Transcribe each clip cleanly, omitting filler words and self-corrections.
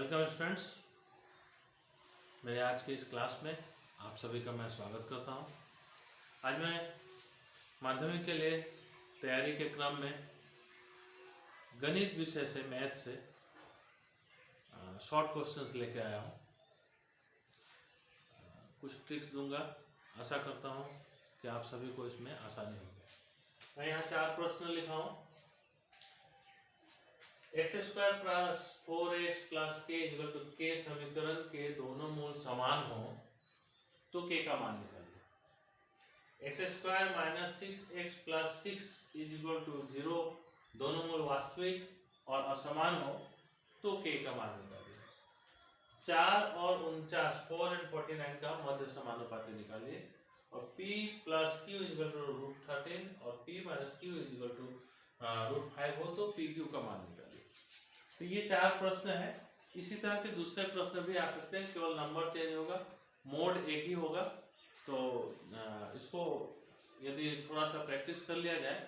Welcome students, मेरे आज के इस क्लास में आप सभी का मैं स्वागत करता हूं। आज मैं माध्यमिक के लिए तैयारी के क्रम में गणित विषय से, मैथ से शॉर्ट क्वेश्चंस लेके आया हूं। कुछ ट्रिक्स दूंगा, आशा करता हूं कि आप सभी को इसमें आसानी होगी। मैं यहाँ 4 प्रश्न लिखा हूँ। x² plus 4x plus k equal to k समीकरण के दोनों मूल समान हो तो k का मान निकालिए। x² minus 6x plus 6 is equal to 0 दोनों मूल वास्तविक और असमान हो तो k का मान निकालिए। 4 और 49 4 एंड 49 का मध्य समानुपाती निकालिए और p plus q is equal to √13 और p minus q is equal to √5 हो तो pq का मान निकालिए। तो ये 4 प्रश्न है। इसी तरह के दूसरे प्रश्न भी आ सकते हैं, केवल नंबर चेंज होगा, मोड एक ही होगा। तो इसको यदि थोड़ा सा प्रैक्टिस कर लिया जाए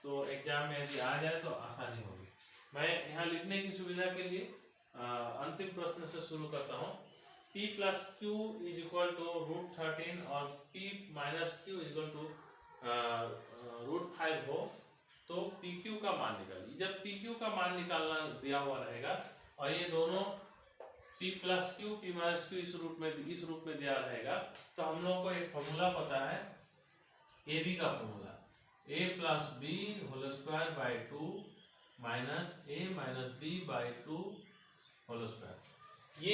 तो एग्जाम में यदि आ जाए तो आसानी होगी। मैं यहाँ लिखने की सुविधा के लिए अंतिम प्रश्न से शुरू करता हूँ। p plus Q is equal to √13 और p minus Q is equal to √5 हो तो PQ का मान निकालिए। जब PQ का मान निकालना दिया हुआ रहेगा और ये दोनों P plus Q P minus Q इस रूप में दिया रहेगा तो हम लोगों को एक फॉर्मूला पता है, AB का formula A plus B whole square by 2 minus A minus B by 2 whole square. ये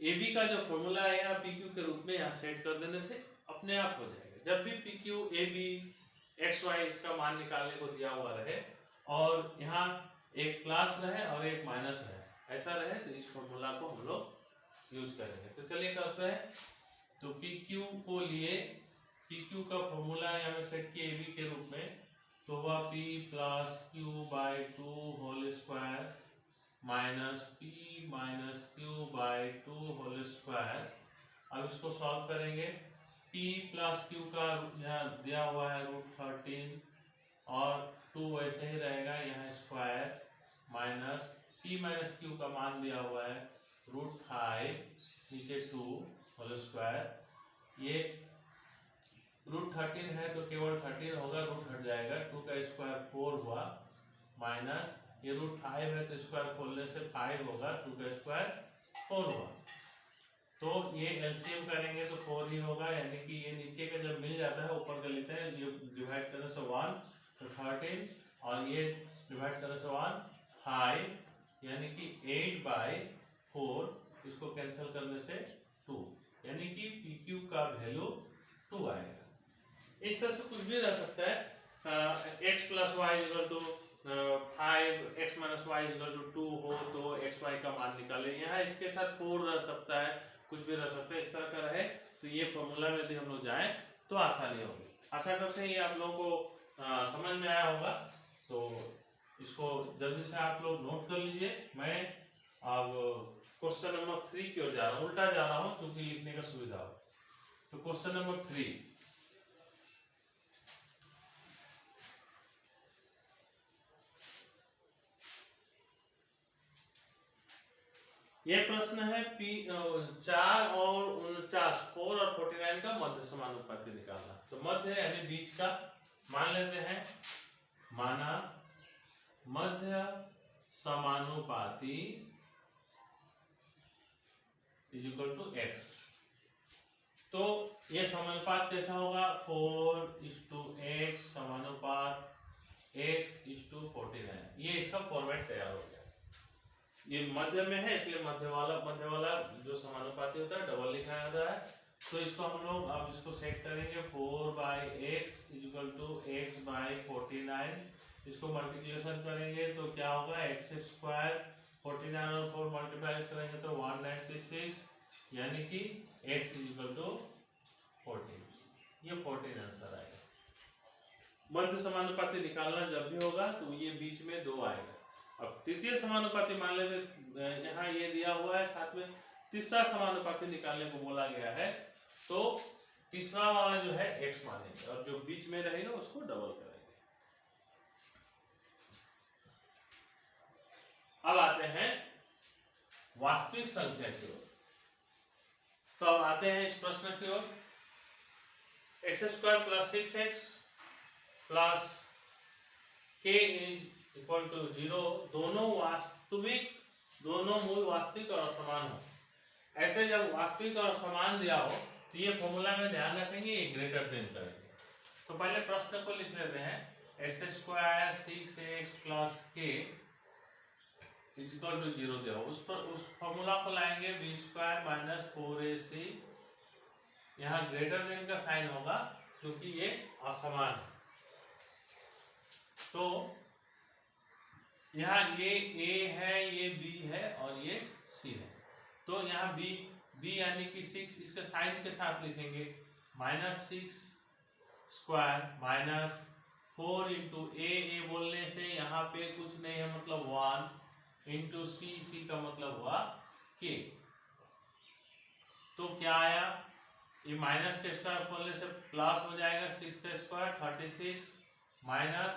AB का जो फॉर्मूला है यहाँ PQ के रूप में यहाँ सेट कर देने से अपने आप हो जाएगा। जब भी PQ AB XY इसका मान निकालने को दिया हुआ रहे और यहाँ एक प्लस रहे और एक माइनस रहे, ऐसा रहे तो इस फॉर्मूला को हम लोग यूज करेंगे। तो चलिए करते हैं। तो PQ को लिए PQ का फॉर्मूला यहाँ सेट किए AB के रूप में, तो हुआ P plus Q by 2 whole square minus P minus Q by 2 whole square. अब इसको सॉल्व करेंगे। P प्लस क्यू का यहाँ दिया हुआ है √13 और 2 वैसे ही रहेगा यहाँ square minus P minus Q का मान दिया हुआ है √5 नीचे 2 होल स्क्वायर। ये √13 है तो केवल 13 होगा, रूट हट जाएगा, 2 का स्क्वायर 4 हुआ माइनस ये √5 है तो स्क्वायर खोलने से 5 होगा, 2 का स्क्वायर 4 हुआ। तो ये एलसीएम करेंगे तो 4 ही होगा, यानी कि ये नीचे का जब मिल जाता है ऊपर का लेते हैं, ये डिवाइड करने से 1 तो 13 और ये डिवाइड करने से 1 5, यानी कि 8/4, इसको कैंसिल करने से 2, यानी कि PQ का वैल्यू 2 आएगा। इस तरह से कुछ भी रह सकता है। x plus Y equal to 5, x minus Y equal to 2 हो तो xy का मान निकालें। यहाँ इसके साथ 4 रह सकता है, कुछ भी रह सकता है, इस तरह का रहे तो ये फॉर्मूला में यदि हम लोग जाएं तो आसानी होगी। आशा करते हैं ये आप लोगों को समझ में आया होगा। तो इसको जल्दी से आप लोग नोट कर लीजिए। मैं अब क्वेश्चन नंबर 3 की ओर जा रहा हूँ, उल्टा जा रहा हूँ क्योंकि लिखने का सुविधा हो। तो क्वेश्चन नंबर 3, ये प्रश्न है 4 और 49 4 और 49 का मध्य समानुपाती निकालना। तो मध्य यानी बीच का मान लेते हैं, माना मध्य समानुपाती इज इक्वल टू x। तो ये समानुपात कैसा होगा, 4:x समानुपात x:49। ये इसका फॉर्मेट तैयार हो गया। ये मध्य में है इसलिए मध्य वाला जो समानुपाती होता है डबल लिखा जाता है। तो इसको हम लोग अब इसको सेट करेंगे, 4/x is equal to x/49। इसको मल्टीप्लिकेशन करेंगे तो क्या होगा, x², 49 और 4 मल्टीप्लाई करेंगे तो 196, यानी कि x इज इक्वल टू 14। ये 14 आंसर आएगा। मध्य समानुपाती निकालना जब भी होगा तो ये बीच में 2 आएगा। अब तृतीय समानुपाती मान लेते, यहाँ ये दिया हुआ है, साथ में तीसरा समानुपाती निकालने को बोला गया है, तो तीसरा वाला जो है x मानेंगे और जो बीच में रहेगा उसको डबल करेंगे। अब आते हैं वास्तविक संख्या की ओर। तो अब आते हैं इस प्रश्न की ओर। X square plus 6x plus k is equal to 0 दोनों मूल वास्तविक और असमान हो। ऐसे जब वास्तविक और समान दिया हो तो ये फॉर्मूला में ध्यान रखेंगे, ये ग्रेटर देन करेंगे। तो पहले प्रश्न को लिख लेते हैं। X square 6x plus k is equal to 0 दिया हो, उस फॉर्मूला को लाएंगे बी स्क्वायर माइनस 4ac। यहाँ ग्रेटर देन का साइन होगा क्योंकि ये असमान है। तो यहाँ ये a है, ये b है और ये c है। तो यहाँ b यानी कि 6 इसके साइन के साथ लिखेंगे -6 स्क्वायर माइनस 4 इंटू ए बोलने से यहाँ पे कुछ नहीं है मतलब 1 इंटू सी का मतलब हुआ k। तो क्या आया, ये माइनस के स्क्वायर खोलने से प्लस हो जाएगा 6 का स्क्वायर 36 माइनस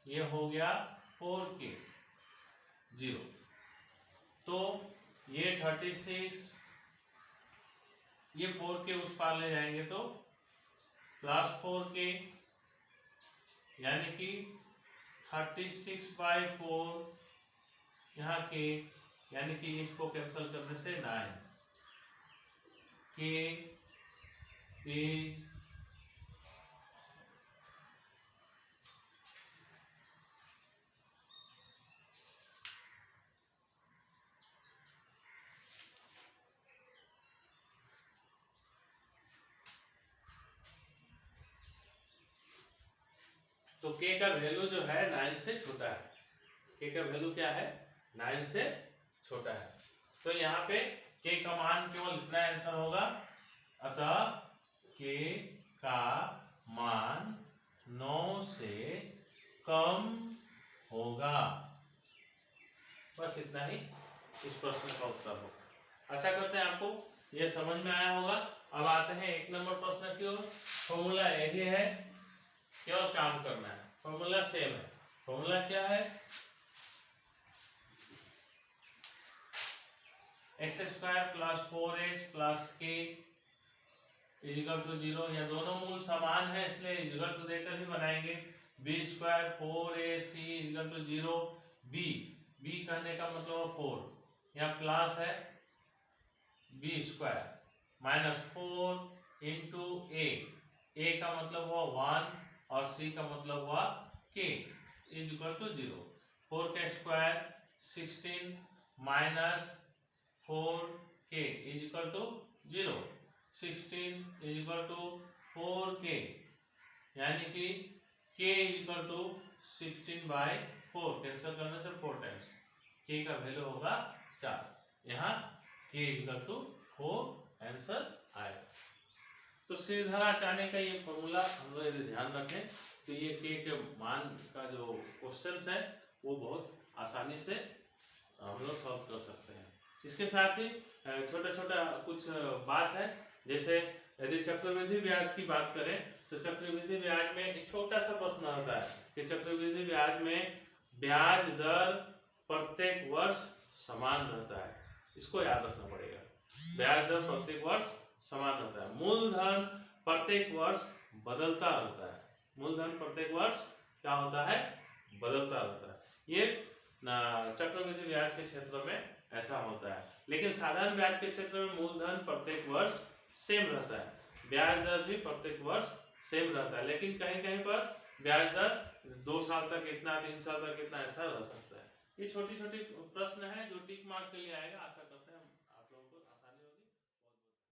ये हो गया 4k 0। तो ये 36 ये 4k उस पार ले जाएंगे तो प्लस 4k यानी कि 36/4 यहाँ k यानी कि इसको कैंसिल करने से 9 k इज तो k का वैल्यू जो है 9 से छोटा है। k का वैल्यू क्या है, 9 से छोटा है। तो यहाँ पे k का मान केवल इतना आंसर होगा, अतः k का मान 9 से कम होगा। बस इतना ही इस प्रश्न का उत्तर होगा। आशा करते हैं आपको ये समझ में आया होगा। अब आते हैं 1 नंबर प्रश्न की ओर। फॉर्मूला यही है, केवल काम करना है, फॉर्मूला सेम है। फॉर्मूला क्या है, X square plus 4x plus k is equal to 0। यह दोनों मूल समान है इसलिए इज इक्वल टू देकर ही बनाएंगे। B square 4ac is equal to 0। B कहने का मतलब 4, यहाँ प्लस है B square minus 4 into A का मतलब हुआ 1 और c का मतलब हुआ k इज इक्वल टू 0। 4 का square 16 minus 4k is equal to 0। 16 is equal to 4k यानी कि k is equal to 16/4 cancel करने से 4 टाइम्स k का वैल्यू होगा 4। यहाँ k is equal to 4 answer आएगा। तो श्रीधरा चाने का ये फॉर्मूला हम लोग यदि ध्यान रखें तो ये k के मान का जो क्वेश्चन है वो बहुत आसानी से हम लोग सॉल्व कर सकते हैं। इसके साथ ही छोटा छोटा कुछ बात है, जैसे यदि चक्रवृद्धि ब्याज की बात करें तो चक्रवृद्धि ब्याज में एक छोटा सा प्रश्न आता है कि चक्रवृद्धि ब्याज में ब्याज दर प्रत्येक वर्ष समान रहता है। इसको याद रखना पड़ेगा, ब्याज दर प्रत्येक वर्ष समान रहता है। मूलधन प्रत्येक वर्ष बदलता रहता है। मूलधन प्रत्येक वर्ष क्या होता है, बदलता रहता है। ये चक्रवृद्धि ब्याज के क्षेत्र में ऐसा होता है, लेकिन साधारण ब्याज के क्षेत्र में मूलधन प्रत्येक वर्ष सेम रहता है, ब्याज दर भी प्रत्येक वर्ष सेम रहता है, लेकिन कहीं कहीं पर ब्याज दर 2 साल तक इतना, 3 साल तक इतना ऐसा रह सकता है। ये छोटी छोटी प्रश्न है जो टिक मार्क के लिए आएगा। आशा करते हैं